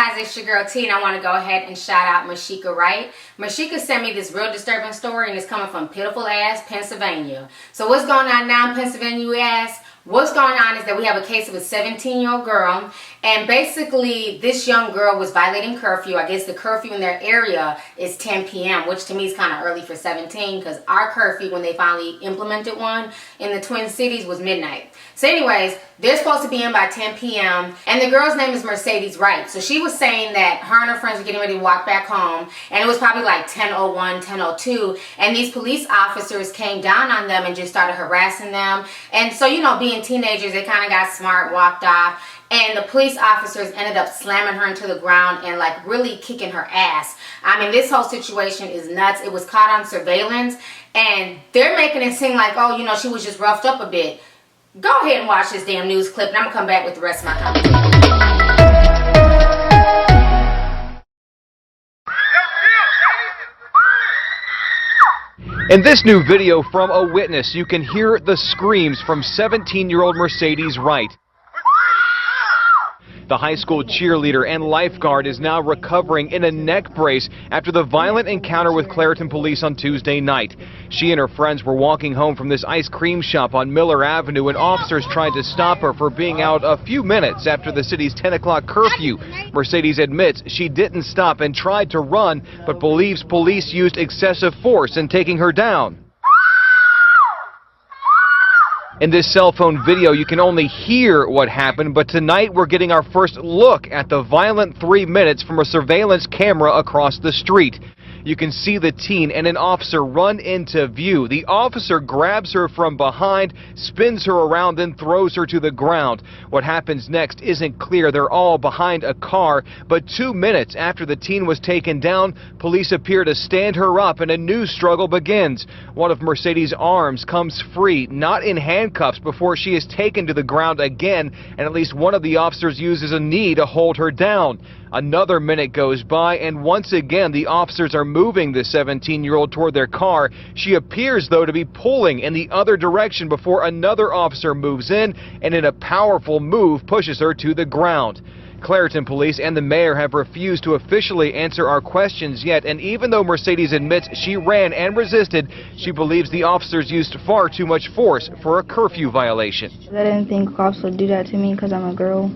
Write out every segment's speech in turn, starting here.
guys, it's your girl T, and I want to go ahead and shout out Merceedez Wright. Merceedez sent me this real disturbing story, and it's coming from Pitiful Pennsylvania. So what's going on now in Pennsylvania, you ask? What's going on is that we have a case of a 17-year-old girl, and basically this young girl was violating curfew. I guess the curfew in their area is 10 p.m., which to me is kind of early for 17, because our curfew, when they finally implemented one in the Twin Cities, was midnight. So anyways, they're supposed to be in by 10 p.m. and the girl's name is Merceedez Wright. So she was saying that her and her friends were getting ready to walk back home, and it was probably like 10:01, 10:02, and these police officers came down on them and just started harassing them. And so, you know, being teenagers, they kind of got smart, walked off, and the police officers ended up slamming her into the ground and like really kicking her ass. I mean, this whole situation is nuts. It was caught on surveillance, and they're making it seem like, oh, you know, she was just roughed up a bit. Go ahead and watch this damn news clip, and I'm going to come back with the rest of my conversation. In this new video from a witness, you can hear the screams from 17-year-old Merceedez Wright. The high school cheerleader and lifeguard is now recovering in a neck brace after the violent encounter with Clairton police on Tuesday night. She and her friends were walking home from this ice cream shop on Miller Avenue when officers tried to stop her for being out a few minutes after the city's 10 o'clock curfew. Merceedez admits she didn't stop and tried to run, but believes police used excessive force in taking her down. In this cell phone video, you can only hear what happened, but tonight we're getting our first look at the violent 3 minutes from a surveillance camera across the street. You can see the teen and an officer run into view. The officer grabs her from behind, spins her around, then throws her to the ground. What happens next isn't clear. They're all behind a car, but 2 minutes after the teen was taken down, police appear to stand her up and a new struggle begins. One of Merceedez' arms comes free, not in handcuffs, before she is taken to the ground again, and at least one of the officers uses a knee to hold her down. Another minute goes by, and once again the officers are moving the 17-year-old toward their car. She appears, though, to be pulling in the other direction before another officer moves in and in a powerful move pushes her to the ground. Clairton police and the mayor have refused to officially answer our questions yet, and even though Merceedez admits she ran and resisted, she believes the officers used far too much force for a curfew violation. I didn't think cops would do that to me because I'm a girl.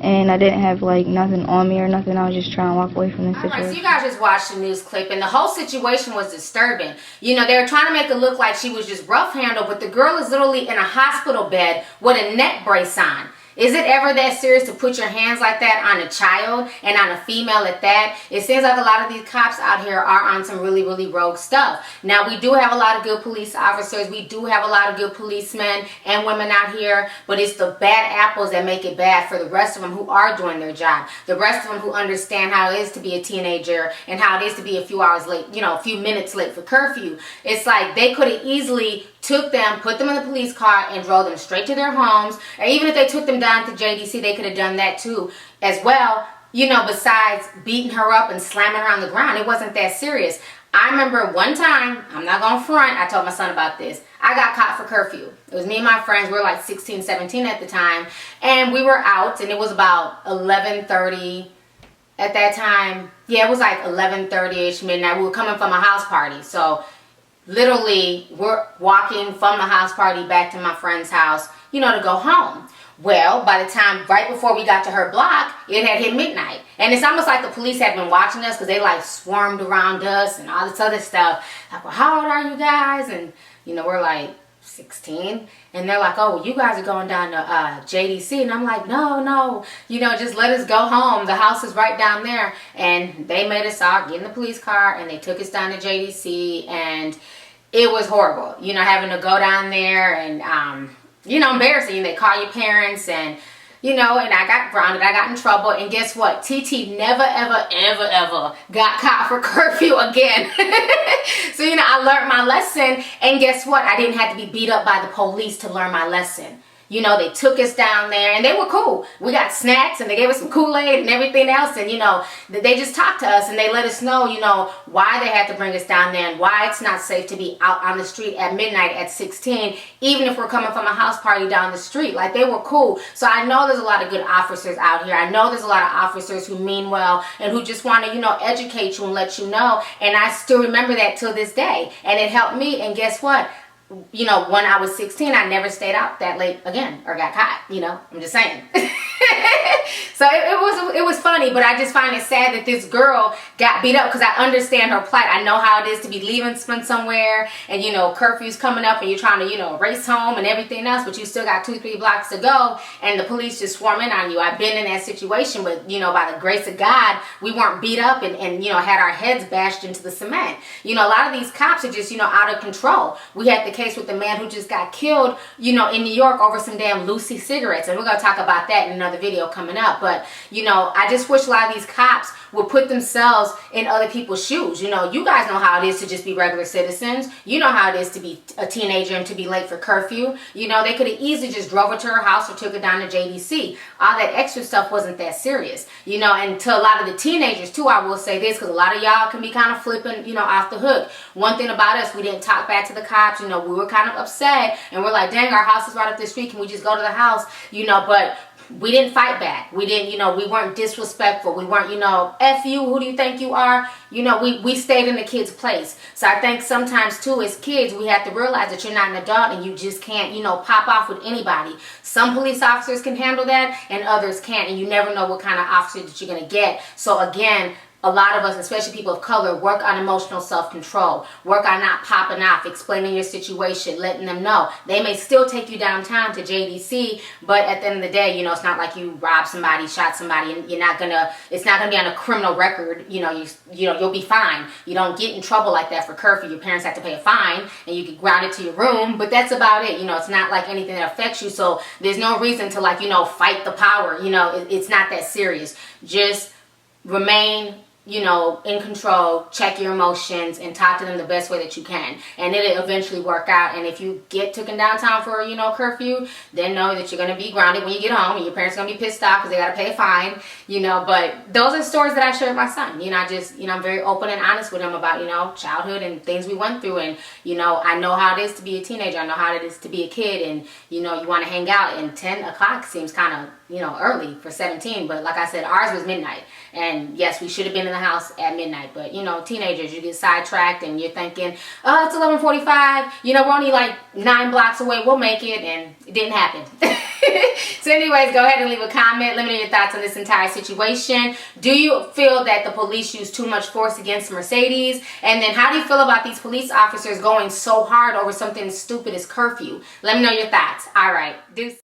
And I didn't have like nothing on me or nothing. I was just trying to walk away from the situation. Alright, so you guys just watched the news clip, and the whole situation was disturbing. You know, they were trying to make it look like she was just rough handled, but the girl is literally in a hospital bed with a neck brace on. Is it ever that serious to put your hands like that on a child and on a female at that? It seems like a lot of these cops out here are on some really, really rogue stuff. Now, we do have a lot of good police officers. We do have a lot of good policemen and women out here, but it's the bad apples that make it bad for the rest of them who are doing their job. The rest of them who understand how it is to be a teenager and how it is to be a few hours late, you know, a few minutes late for curfew. It's like they could have easily took them, put them in the police car, and drove them straight to their homes. Or even if they took them down to JDC, they could have done that too as well. You know, besides beating her up and slamming her on the ground, it wasn't that serious. I remember one time, I'm not going to front, I told my son about this. I got caught for curfew. It was me and my friends. We were like 16, 17 at the time. And we were out, and it was about 11:30 at that time. Yeah, it was like 11:30-ish, midnight. We were coming from a house party. So literally, we're walking from the house party back to my friend's house, you know, to go home. Well, by the time, right before we got to her block, it had hit midnight. And it's almost like the police had been watching us because they like swarmed around us and all this other stuff. Like, well, how old are you guys? And, you know, we're like 16. And they're like, oh, well, you guys are going down to JDC. And I'm like, no, you know, just let us go home. The house is right down there. And they made us all get in the police car, and they took us down to JDC. And it was horrible, you know, having to go down there and, you know, embarrassing. They call your parents, and, you know, and I got grounded. I got in trouble. And guess what? TT never, ever got caught for curfew again. So, you know, I learned my lesson. And guess what? I didn't have to be beat up by the police to learn my lesson. You know, they took us down there and they were cool. We got snacks and they gave us some Kool-Aid and everything else. And, you know, they just talked to us and they let us know, you know, why they had to bring us down there and why it's not safe to be out on the street at midnight at 16, even if we're coming from a house party down the street. Like, they were cool. So I know there's a lot of good officers out here. I know there's a lot of officers who mean well and who just want to, you know, educate you and let you know. And I still remember that till this day. And it helped me. And guess what? You know, when I was 16, I never stayed out that late again or got caught, you know, I'm just saying. So it was funny, but I just find it sad that this girl got beat up because I understand her plight. I know how it is to be leaving from somewhere and, you know, curfew's coming up and you're trying to, you know, race home and everything else, but you still got 2-3 blocks to go and the police just swarm in on you. I've been in that situation, but, you know, by the grace of God, we weren't beat up and you know, had our heads bashed into the cement. You know, a lot of these cops are just, you know, out of control. We had the case with the man who just got killed, you know, in New York over some damn Lucy cigarettes, and we're going to talk about that in another video coming up. But, you know, I just wish a lot of these cops would put themselves in other people's shoes. You know, you guys know how it is to just be regular citizens. You know how it is to be a teenager and to be late for curfew. You know, they could have easily just drove her to her house or took her down to JDC. All that extra stuff wasn't that serious. You know, and to a lot of the teenagers too, I will say this, because a lot of y'all can be kind of flipping, you know, off the hook. One thing about us, we didn't talk back to the cops. You know, we were kind of upset and we're like, dang, our house is right up the street. Can we just go to the house? You know, but we didn't fight back. We didn't, you know, we weren't disrespectful. We weren't, you know, F you, who do you think you are? You know, we stayed in the kid's place. So I think sometimes too, as kids, we have to realize that you're not an adult and you just can't, you know, pop off with anybody. Some police officers can handle that and others can't. And you never know what kind of officer that you're going to get. So again, a lot of us, especially people of color, work on emotional self-control. Work on not popping off, explaining your situation, letting them know. They may still take you downtown to JDC, but at the end of the day, you know, it's not like you robbed somebody, shot somebody, and you're not gonna, it's not gonna be on a criminal record. You know, you'll be fine. You don't get in trouble like that for curfew. Your parents have to pay a fine, and you get grounded to your room, but that's about it. You know, it's not like anything that affects you, so there's no reason to, like, you know, fight the power. You know, it's not that serious. Just remain, you know, in control, check your emotions, and talk to them the best way that you can. And it'll eventually work out. And if you get taken downtown for, you know, curfew, then know that you're going to be grounded when you get home, and your parents are going to be pissed off because they got to pay a fine, you know. But those are stories that I share with my son. You know, I just, you know, I'm very open and honest with him about, you know, childhood and things we went through. And, you know, I know how it is to be a teenager. I know how it is to be a kid. And, you know, you want to hang out. And 10 o'clock seems kind of, you know, early for 17. But like I said, ours was midnight. And yes, we should have been in the house at midnight. But, you know, teenagers, you get sidetracked and you're thinking, oh, it's 11:45. You know, we're only like 9 blocks away. We'll make it. And it didn't happen. So anyways, go ahead and leave a comment. Let me know your thoughts on this entire situation. Do you feel that the police use too much force against Mercedes? And then how do you feel about these police officers going so hard over something as stupid as curfew? Let me know your thoughts. All right. Deuce.